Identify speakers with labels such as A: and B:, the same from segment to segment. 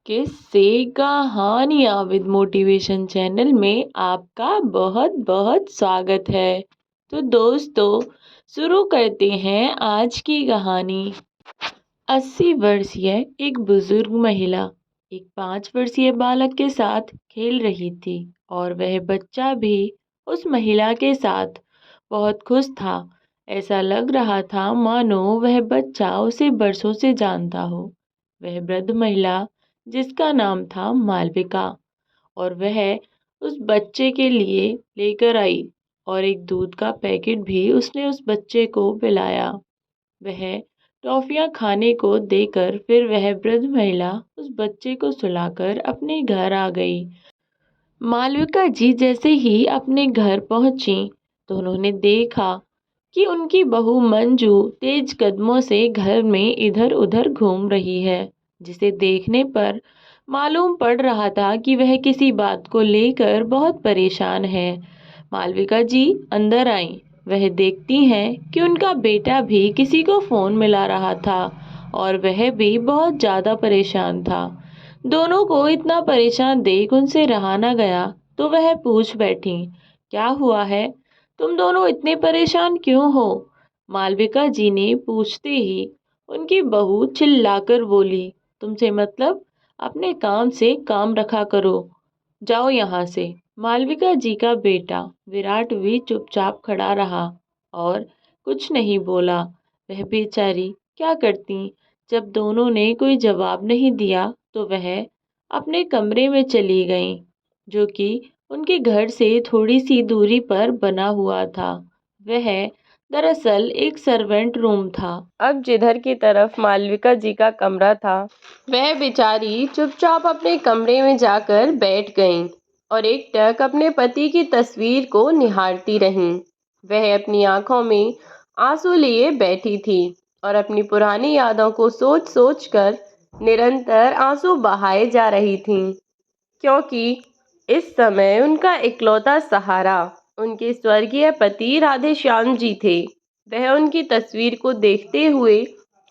A: किससे कहानियाँ with motivation channel में आपका बहुत बहुत स्वागत है। तो दोस्तों, शुरू करते हैं आज की कहानी। 80 वर्षीय एक बुजुर्ग महिला एक 5 वर्षीय बालक के साथ खेल रही थी और वह बच्चा भी उस महिला के साथ बहुत खुश था। ऐसा लग रहा था मानो वह बच्चा उसे बरसों से जानता हो। वह वृद्ध महिला, जिसका नाम था मालविका, और वह उस बच्चे के लिए लेकर आई और एक दूध का पैकेट भी उसने उस बच्चे को पिलाया। वह टॉफियां खाने को देकर फिर वह वृद्ध महिला उस बच्चे को सुलाकर अपने घर आ गई। मालविका जी जैसे ही अपने घर पहुंची तो उन्होंने देखा कि उनकी बहू मंजू तेज कदमों से घर में इधर उधर घूम रही है, जिसे देखने पर मालूम पड़ रहा था कि वह किसी बात को लेकर बहुत परेशान है। मालविका जी अंदर आईं। वह देखती हैं कि उनका बेटा भी किसी को फोन मिला रहा था और वह भी बहुत ज्यादा परेशान था। दोनों को इतना परेशान देख उनसे रहा न गया तो वह पूछ बैठी, क्या हुआ है? तुम दोनों इतने परेशान क्यों हो? मालविका जी ने पूछते ही उनकी बहू चिल्लाकर बोली, तुमसे मतलब? अपने काम से काम रखा करो, जाओ यहाँ से। मालविका जी का बेटा विराट भी चुपचाप खड़ा रहा और कुछ नहीं बोला। वह बेचारी क्या करती? जब दोनों ने कोई जवाब नहीं दिया तो वह अपने कमरे में चली गईं, जो कि उनके घर से थोड़ी सी दूरी पर बना हुआ था। वह दरअसल एक सर्वेंट रूम था। अब जिधर की तरफ मालविका जी का कमरा था, वह बेचारी चुपचाप अपने कमरे में जाकर बैठ गईं और एकटक अपने पति की तस्वीर को निहारती रहीं। वह अपनी आंखों में आंसू लिए बैठी थी और अपनी पुरानी यादों को सोच सोच कर निरंतर आंसू बहाए जा रही थीं, क्योंकि इस समय उनका इकलौता सहारा उनके स्वर्गीय पति राधेश्याम जी थे। वह उनकी तस्वीर को देखते हुए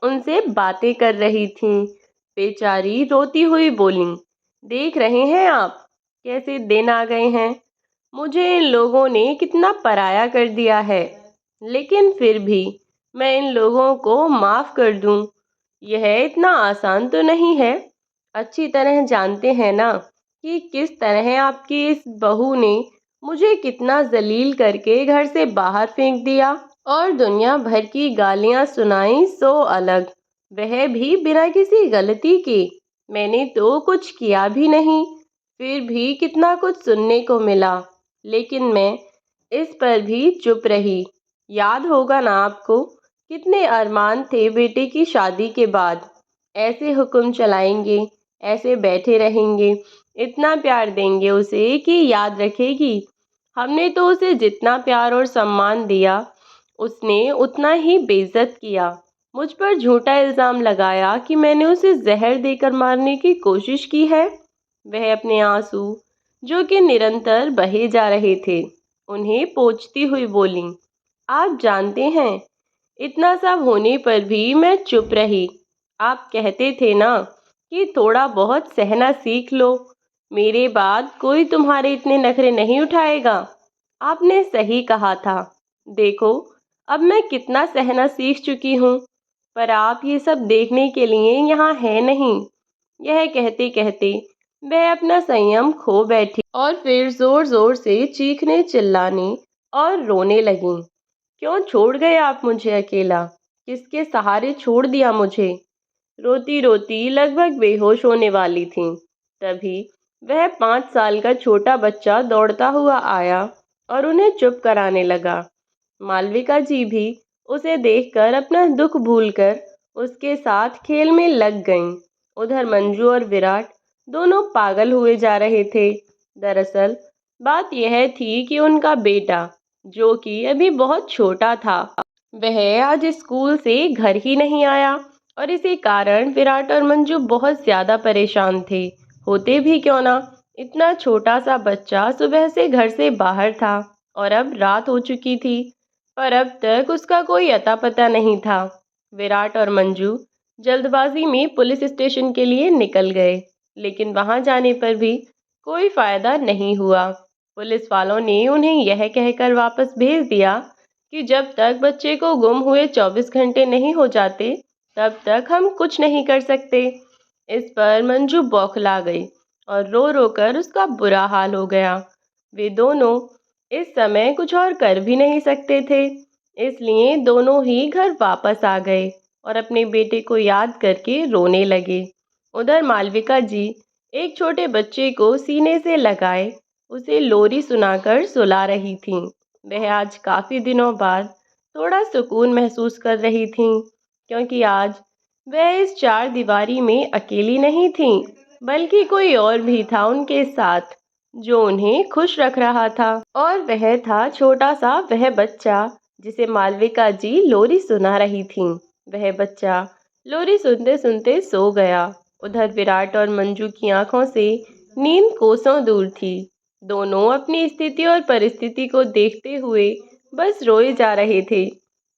A: उनसे बातें कर रही थीं। बेचारी रोती हुई बोली, देख रहे हैं आप कैसे दिन आ गए हैं। मुझे इन लोगों ने कितना पराया कर दिया है, लेकिन फिर भी मैं इन लोगों को माफ कर दूं, यह इतना आसान तो नहीं है। अच्छी तरह जानते हैं ना कि किस तरह आपकी इस बहू ने मुझे कितना जलील करके घर से बाहर फेंक दिया और दुनिया भर की गालियां सुनाई, सो अलग, वह भी बिना किसी गलती के। मैंने तो कुछ किया भी नहीं, फिर भी कितना कुछ सुनने को मिला, लेकिन मैं इस पर भी चुप रही। याद होगा ना आपको, कितने अरमान थे बेटे की शादी के बाद। ऐसे हुक्म चलाएंगे, ऐसे बैठे रहेंगे, इतना प्यार देंगे उसे कि याद रखेगी। हमने तो उसे जितना प्यार और सम्मान दिया, उसने उतना ही बेइज्जत किया। मुझ पर झूठा इल्ज़ाम लगाया कि मैंने उसे जहर देकर मारने की कोशिश की है। वह अपने आंसू, जो कि निरंतर बहे जा रहे थे, उन्हें पोंछती हुई बोली, आप जानते हैं, इतना सब होने पर भी मैं चुप रही। आप कहते थे ना कि थोड़ा बहुत सहना सीख लो, मेरे बाद कोई तुम्हारे इतने नखरे नहीं उठाएगा। आपने सही कहा था। देखो, अब मैं कितना सहना सीख चुकी हूँ, पर आप ये सब देखने के लिए यहाँ है नहीं। यह कहते कहते वह अपना संयम खो बैठी और फिर जोर जोर से चीखने चिल्लाने और रोने लगी। क्यों छोड़ गए आप मुझे अकेला? किसके सहारे छोड़ दिया मुझे? रोती रोती लगभग बेहोश होने वाली थी। तभी वह 5 साल का छोटा बच्चा दौड़ता हुआ आया और उन्हें चुप कराने लगा। मालविका जी भी उसे देखकर अपना दुख भूलकर उसके साथ खेल में लग गईं। उधर मंजू और विराट दोनों पागल हुए जा रहे थे। दरअसल बात यह थी कि उनका बेटा, जो कि अभी बहुत छोटा था, वह आज स्कूल से घर ही नहीं आया और इसी कारण विराट और मंजू बहुत ज़्यादा परेशान थे। होते भी क्यों ना, इतना छोटा सा बच्चा सुबह से घर से बाहर था और अब रात हो चुकी थी, पर अब तक उसका कोई अता पता नहीं था। विराट और मंजू जल्दबाजी में पुलिस स्टेशन के लिए निकल गए।
B: लेकिन वहां जाने पर भी कोई फायदा नहीं हुआ। पुलिस वालों ने उन्हें यह कहकर वापस भेज दिया कि जब तक बच्चे को गुम हुए 24 घंटे नहीं हो जाते, तब तक हम कुछ नहीं कर सकते। इस पर मंजू बौखला गई और रो रो कर उसका बुरा हाल हो गया। वे दोनों इस समय कुछ और कर भी नहीं सकते थे, इसलिए दोनों ही घर वापस आ गए और अपने बेटे को याद करके रोने लगे। उधर मालविका जी एक छोटे बच्चे को सीने से लगाए उसे लोरी सुनाकर सुला रही थीं। वह आज काफ़ी दिनों बाद थोड़ा सुकून महसूस कर रही थीं, क्योंकि आज वह इस चार दीवारी में अकेली नहीं थीं, बल्कि कोई और भी था उनके साथ जो उन्हें खुश रख रहा था। और वह था छोटा सा वह बच्चा जिसे मालविका जी लोरी सुना रही थीं। वह बच्चा लोरी सुनते सुनते सो गया। उधर विराट और मंजू की आंखों से नींद कोसों दूर थी। दोनों अपनी स्थिति और परिस्थिति को देखते हुए बस रोए जा रहे थे।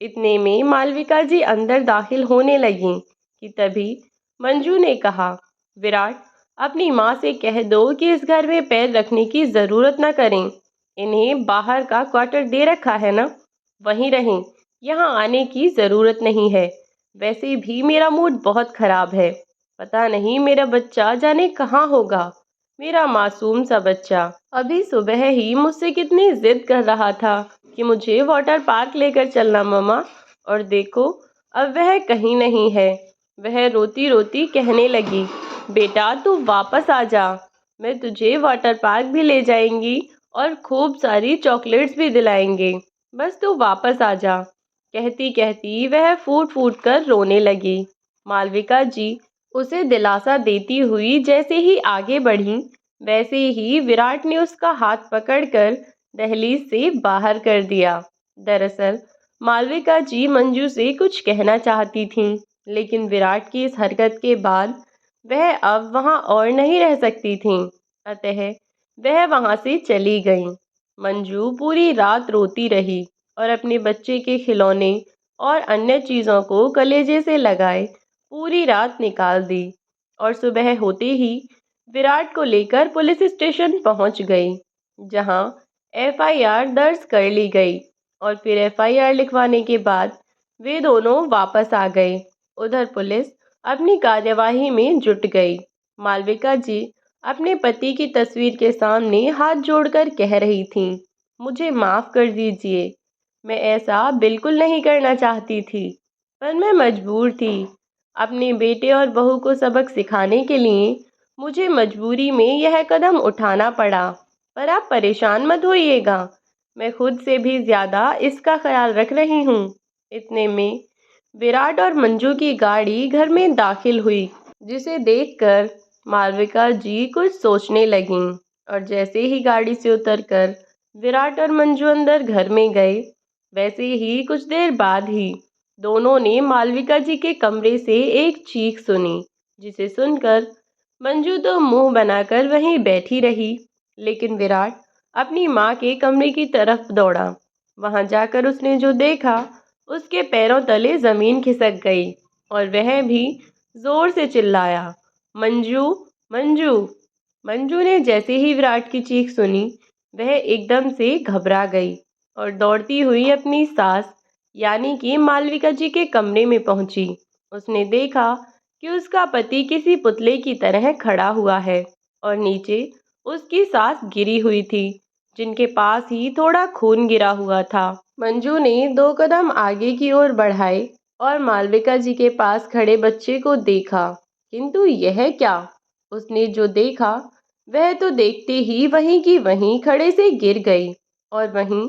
B: इतने में मालविका जी अंदर दाखिल होने लगीं कि तभी मंजू ने कहा, विराट, अपनी माँ से कह दो कि इस घर में पैर रखने की ज़रूरत ना करें। इन्हें बाहर का क्वार्टर दे रखा है ना, वहीं रहें, यहाँ आने की ज़रूरत नहीं है। वैसे भी मेरा मूड बहुत ख़राब है। पता नहीं मेरा बच्चा जाने कहाँ होगा। मेरा मासूम सा बच्चा अभी सुबह ही मुझसे कितनी जिद कर रहा था कि मुझे वाटर पार्क लेकर चलना मम्मा, और देखो अब वह कहीं नहीं है। वह रोती रोती कहने लगी, बेटा तू वापस आ जा, मैं तुझे वाटर पार्क भी ले जाएंगी और खूब सारी चॉकलेट्स भी दिलाएंगे, बस तू वापस आ जा। कहती कहती वह फूट फूट कर रोने लगी। मालविका जी उसे दिलासा देती हुई जैसे ही आगे बढ़ी, वैसे ही विराट ने उसका हाथ पकड़कर दहलीज से बाहर कर दिया। दरअसल मालविका जी मंजू से कुछ कहना चाहती थीं, लेकिन विराट की इस हरकत के बाद वह अब वहां और नहीं रह सकती थीं। अतः वह वहां से चली गईं। मंजू पूरी रात रोती रही और अपने बच्चे के खिलौने और अन्य चीज़ों को कलेजे से लगाए पूरी रात निकाल दी और सुबह होते ही विराट को लेकर पुलिस स्टेशन पहुंच गई, जहां एफआईआर दर्ज कर ली गई और फिर एफआईआर लिखवाने के बाद वे दोनों वापस आ गए। उधर पुलिस अपनी कार्यवाही में जुट गई। मालविका जी अपने पति की तस्वीर के सामने हाथ जोड़कर कह रही थीं, मुझे माफ़ कर दीजिए, मैं ऐसा बिल्कुल नहीं करना चाहती थी, पर मैं मजबूर थी। अपने बेटे और बहू को सबक सिखाने के लिए मुझे मजबूरी में यह कदम उठाना पड़ा। पर आप परेशान मत होइएगा, मैं खुद से भी ज़्यादा इसका ख्याल रख रही हूँ। इतने में विराट और मंजू की गाड़ी घर में दाखिल हुई, जिसे देखकर मालविका जी कुछ सोचने लगीं। और जैसे ही गाड़ी से उतरकर विराट और मंजू अंदर घर में गए, वैसे ही कुछ देर बाद ही दोनों ने मालविका जी के कमरे से एक चीख सुनी, जिसे सुनकर मंजू तो मुंह बनाकर वहीं बैठी रही, लेकिन विराट अपनी माँ के कमरे की तरफ दौड़ा। वहां जाकर उसने जो देखा, उसके पैरों तले जमीन खिसक गई और वह भी जोर से चिल्लाया, मंजू, मंजू। मंजू ने जैसे ही विराट की चीख सुनी, वह एकदम से घबरा गई और दौड़ती हुई अपनी सास यानी कि मालविका जी के कमरे में पहुंची। उसने देखा कि उसका पति किसी पुतले की तरह खड़ा हुआ है और नीचे उसकी सास गिरी हुई थी, जिनके पास ही थोड़ा खून गिरा हुआ था। मंजू ने 2 कदम आगे की ओर बढ़ाए और मालविका जी के पास खड़े बच्चे को देखा, किंतु यह क्या? उसने जो देखा वह तो देखते ही वहीं की वहीं खड़े से गिर गई और वहीं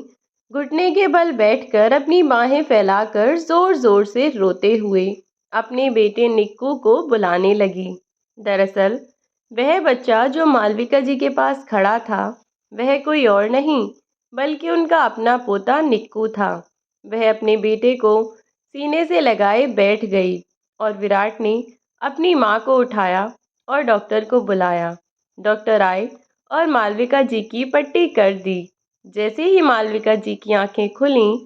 B: घुटने के बल बैठकर अपनी बाहें फैलाकर जोर जोर से रोते हुए अपने बेटे निक्कू को बुलाने लगी। दरअसल वह बच्चा जो मालविका जी के पास खड़ा था, वह कोई और नहीं बल्कि उनका अपना पोता निक्कू था। वह अपने बेटे को सीने से लगाए बैठ गई और विराट ने अपनी माँ को उठाया और डॉक्टर को बुलाया। डॉक्टर आए और मालविका जी की पट्टी कर दी। जैसे ही मालविका जी की आंखें खुलीं,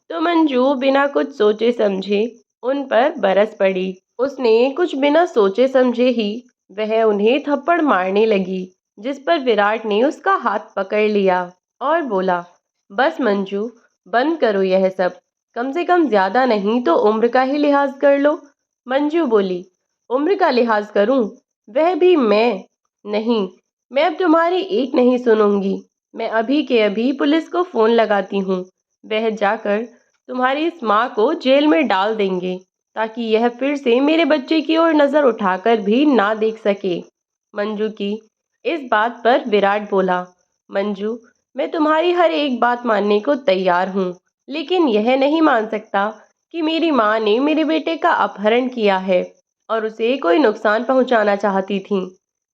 B: तो मंजू बिना कुछ सोचे समझे उन पर बरस पड़ी। उसने कुछ बिना सोचे समझे ही वह उन्हें थप्पड़ मारने लगी, जिस पर विराट ने उसका हाथ पकड़ लिया और बोला, बस मंजू, बंद करो यह सब। कम से कम ज्यादा नहीं तो उम्र का ही लिहाज कर लो। मंजू बोली, उम्र का लिहाज करूं? वह भी मैं? नहीं, मैं अब तुम्हारी एक नहीं सुनूंगी। मैं अभी के अभी पुलिस को फोन लगाती हूँ। वह जाकर तुम्हारी इस माँ को जेल में डाल देंगे, ताकि यह फिर से मेरे बच्चे की ओर नजर उठाकर भी ना देख सके। मंजू की इस बात पर विराट बोला, मंजू, मैं तुम्हारी हर एक बात मानने को तैयार हूँ, लेकिन यह नहीं मान सकता कि मेरी माँ ने मेरे बेटे का अपहरण किया है और उसे कोई नुकसान पहुंचाना चाहती थी।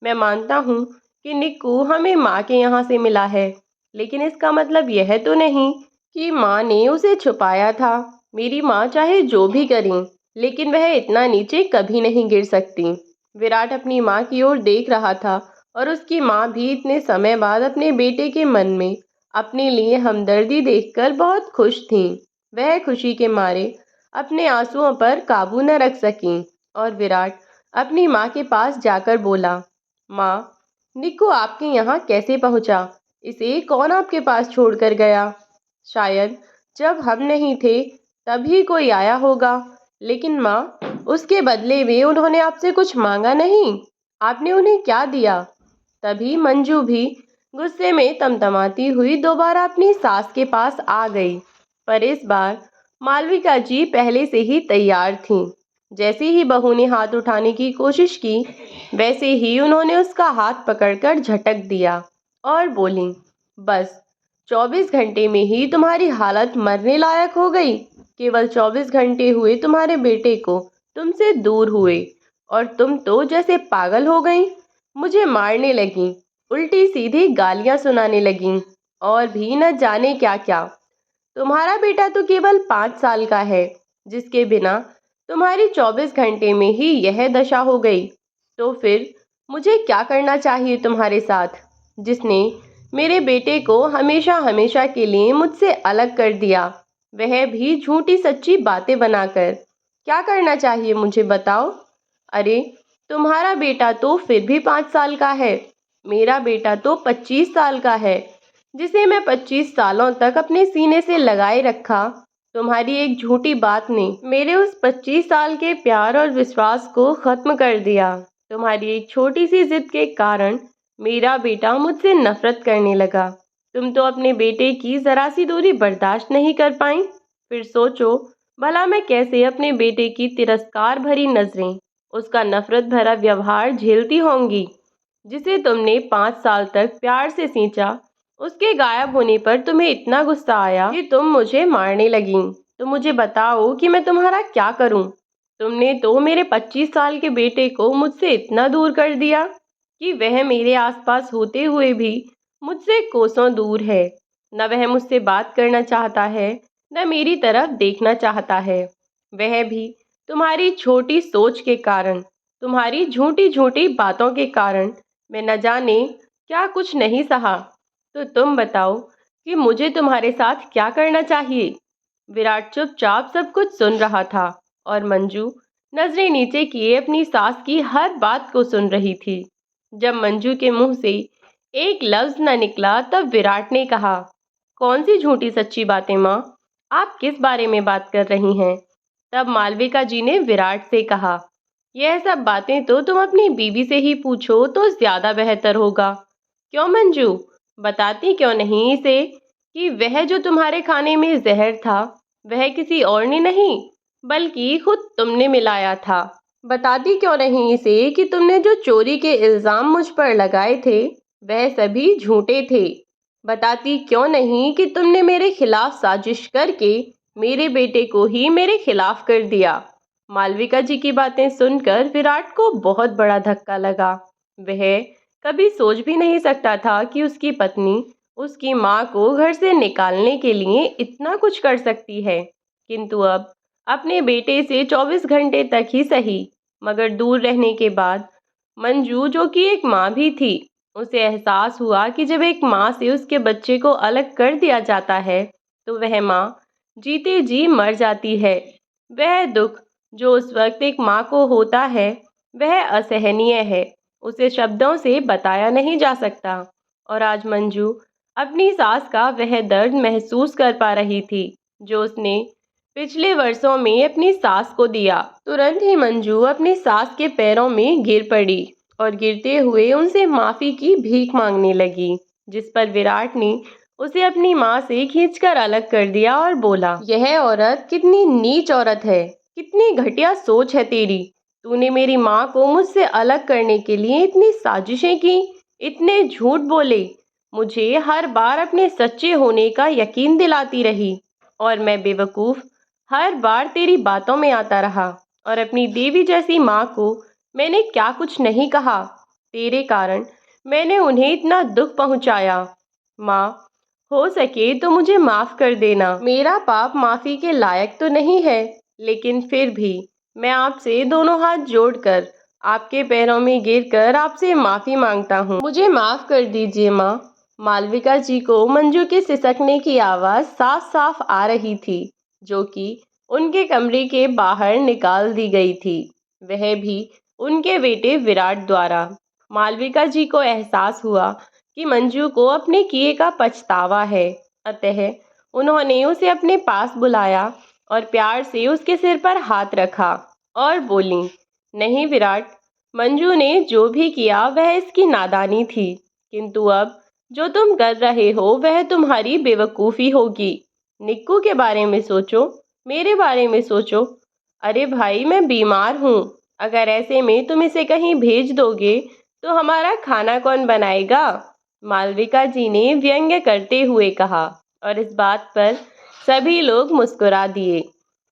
B: मैं मानता हूँ कि निक्कू हमें माँ के यहाँ से मिला है, लेकिन इसका मतलब यह तो नहीं कि माँ ने उसे छुपाया था। मेरी माँ चाहे जो भी करें, लेकिन वह इतना नीचे कभी नहीं गिर सकती। विराट अपनी माँ की ओर देख रहा था और उसकी माँ भी इतने समय बाद अपने बेटे के मन में अपने लिए हमदर्दी देखकर बहुत खुश थीं। वह खुशी के मारे अपने आंसुओं पर काबू न रख सकीं और विराट अपनी माँ के पास जाकर बोला, माँ, निक्कू आपके यहाँ कैसे पहुँचा? इसे कौन आपके पास छोड़कर गया? शायद जब हम नहीं थे तभी कोई आया होगा, लेकिन माँ, उसके बदले में उन्होंने आपसे कुछ मांगा नहीं? आपने उन्हें क्या दिया? तभी मंजू भी गुस्से में तमतमाती हुई दोबारा अपनी सास के पास आ गई, पर इस बार मालविका जी पहले से ही तैयार थीं। जैसे ही बहू ने हाथ उठाने की कोशिश की, वैसे ही उन्होंने उसका हाथ पकड़कर झटक दिया और बोली, बस 24 घंटे में ही तुम्हारी हालत मरने लायक हो गई। केवल 24 घंटे हुए तुम्हारे बेटे को तुमसे दूर हुए और तुम तो जैसे पागल हो गई। मुझे मारने लगी, उल्टी सीधी गालियां सुनाने लगी और भी न जाने क्या क्या। तुम्हारा बेटा तो केवल 5 साल का है, जिसके बिना तुम्हारी 24 घंटे में ही यह दशा हो गई। तो फिर मुझे क्या करना चाहिए तुम्हारे साथ, जिसने मेरे बेटे को हमेशा हमेशा के लिए मुझसे अलग कर दिया, वह भी झूठी सच्ची बातें बनाकर? क्या करना चाहिए मुझे बताओ? अरे, तुम्हारा बेटा तो फिर भी 5 साल का है, मेरा बेटा तो 25 साल का है, जिसे मैं 25 सालों तक अपने सीने से लगाए रखा। तुम्हारी एक झूठी बात ने मेरे उस 25 साल के प्यार और विश्वास को खत्म कर दिया। तुम्हारी एक छोटी सी जिद के कारण मेरा बेटा मुझसे नफरत करने लगा। तुम तो अपने बेटे की जरा सी दूरी बर्दाश्त नहीं कर पाई। फिर सोचो, भला मैं कैसे अपने बेटे की तिरस्कार भरी नजरें, उसका नफरत भरा व्यवहार झेलती होंगी, जिसे तुमने 5 साल तक प्यार से सींचा। उसके गायब होने पर तुम्हें इतना गुस्सा आया कि तुम मुझे मारने लगी। तो मुझे बताओ कि मैं तुम्हारा क्या करूं? तुमने तो मेरे 25 साल के बेटे को मुझसे इतना दूर कर दिया कि वह मेरे आसपास होते हुए भी मुझसे कोसों दूर है। न वह मुझसे बात करना चाहता है, न मेरी तरफ देखना चाहता है। वह भी तुम्हारी छोटी सोच के कारण, तुम्हारी झूठी झूठी बातों के कारण मैं न जाने क्या कुछ नहीं सहा। तो तुम बताओ कि मुझे तुम्हारे साथ क्या करना चाहिए? विराट चुपचाप सब कुछ सुन रहा था और मंजू नजरें नीचे किए अपनी सास की हर बात को सुन रही थी। जब मंजू के मुंह से एक लफ्ज न निकला, तब विराट ने कहा, कौन सी झूठी सच्ची बातें माँ? आप किस बारे में बात कर रही हैं? तब मालविका जी ने विराट से कहा, यह सब बातें तो तुम अपनी बीवी से ही पूछो तो ज्यादा बेहतर होगा। क्यों मंजू, बताती क्यों नहीं इसे कि वह जो तुम्हारे खाने में जहर था, वह किसी और ने नहीं बल्कि खुद तुमने मिलाया था? बताती क्यों नहीं इसे कि तुमने जो चोरी के इल्जाम मुझ पर लगाए थे, वह सभी झूठे थे? बताती क्यों नहीं कि तुमने मेरे खिलाफ साजिश करके मेरे बेटे को ही मेरे खिलाफ कर दिया? मालविका जी की बातें सुनकर विराट को बहुत बड़ा धक्का लगा। वह कभी सोच भी नहीं सकता था कि उसकी पत्नी उसकी माँ को घर से निकालने के लिए इतना कुछ कर सकती है। किंतु अब अपने बेटे से 24 घंटे तक ही सही, मगर दूर रहने के बाद मंजू, जो कि एक माँ भी थी, उसे एहसास हुआ कि जब एक माँ से उसके बच्चे को अलग कर दिया जाता है, तो वह माँ जीते जी मर जाती है। वह दुख जो उस वक्त एक माँ को होता है, वह असहनीय है। उसे शब्दों से बताया नहीं जा सकता। और आज मंजू अपनी सास का वह दर्द महसूस कर पा रही थी जो उसने पिछले वर्षों में अपनी सास को दिया। तुरंत ही मंजू अपनी सास के पैरों में गिर पड़ी और गिरते हुए उनसे माफी की भीख मांगने लगी, जिस पर विराट ने उसे अपनी माँ से खींचकर अलग कर दिया और बोला, यह औरत कितनी नीच औरत है, कितनी घटिया सोच है तेरी। तूने मेरी माँ को मुझसे अलग करने के लिए इतनी साजिशें की, इतने झूठ बोले, मुझे हर बार अपने सच्चे होने का यकीन दिलाती रही और मैं बेवकूफ़ हर बार तेरी बातों में आता रहा और अपनी देवी जैसी माँ को मैंने क्या कुछ नहीं कहा। तेरे कारण मैंने उन्हें इतना दुख पहुंचाया। माँ, हो सके तो मुझे माफ़ कर देना। मेरा पाप माफ़ी के लायक तो नहीं है, लेकिन फिर भी मैं आपसे दोनों हाथ जोड़कर आपके पैरों में गिरकर आपसे माफ़ी मांगता हूँ। मुझे माफ़ कर दीजिए माँ। मालविका जी को मंजू के सिसकने की आवाज़ साफ साफ आ रही थी, जो कि उनके कमरे के बाहर निकाल दी गई थी, वह भी उनके बेटे विराट द्वारा। मालविका जी को एहसास हुआ कि मंजू को अपने किए का पछतावा है, अतः उन्होंने उसे अपने पास बुलाया और प्यार से उसके सिर पर हाथ रखा और बोली, नहीं विराट, मंजू ने जो भी किया वह इसकी नादानी थी, किंतु अब जो तुम कर रहे हो वह तुम्हारी बेवकूफ़ी होगी। निक्कू के बारे में सोचो, मेरे बारे में सोचो। अरे भाई, मैं बीमार हूँ, अगर ऐसे में तुम इसे कहीं भेज दोगे तो हमारा खाना कौन बनाएगा? मालविका जी ने व्यंग्य करते हुए कहा और इस बात पर सभी लोग मुस्कुरा दिए।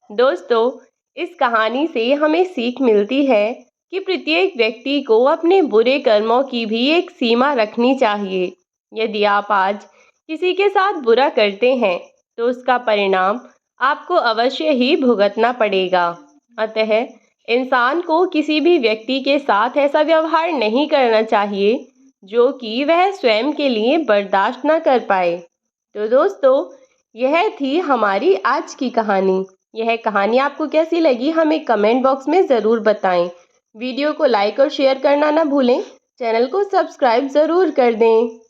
B: दोस्तों, इस कहानी से हमें सीख मिलती है कि प्रत्येक व्यक्ति को अपने बुरे कर्मों की भी एक सीमा रखनी चाहिए। यदि आप आज किसी के साथ बुरा करते हैं तो उसका परिणाम आपको अवश्य ही भुगतना पड़ेगा। अतः इंसान को किसी भी व्यक्ति के साथ ऐसा व्यवहार नहीं करना चाहिए जो कि वह स्वयं के लिए बर्दाश्त न कर पाए। तो दोस्तों, यह थी हमारी आज की कहानी। यह कहानी आपको कैसी लगी हमें कमेंट बॉक्स में ज़रूर बताएं। वीडियो को लाइक और शेयर करना ना भूलें। चैनल को सब्सक्राइब ज़रूर कर दें।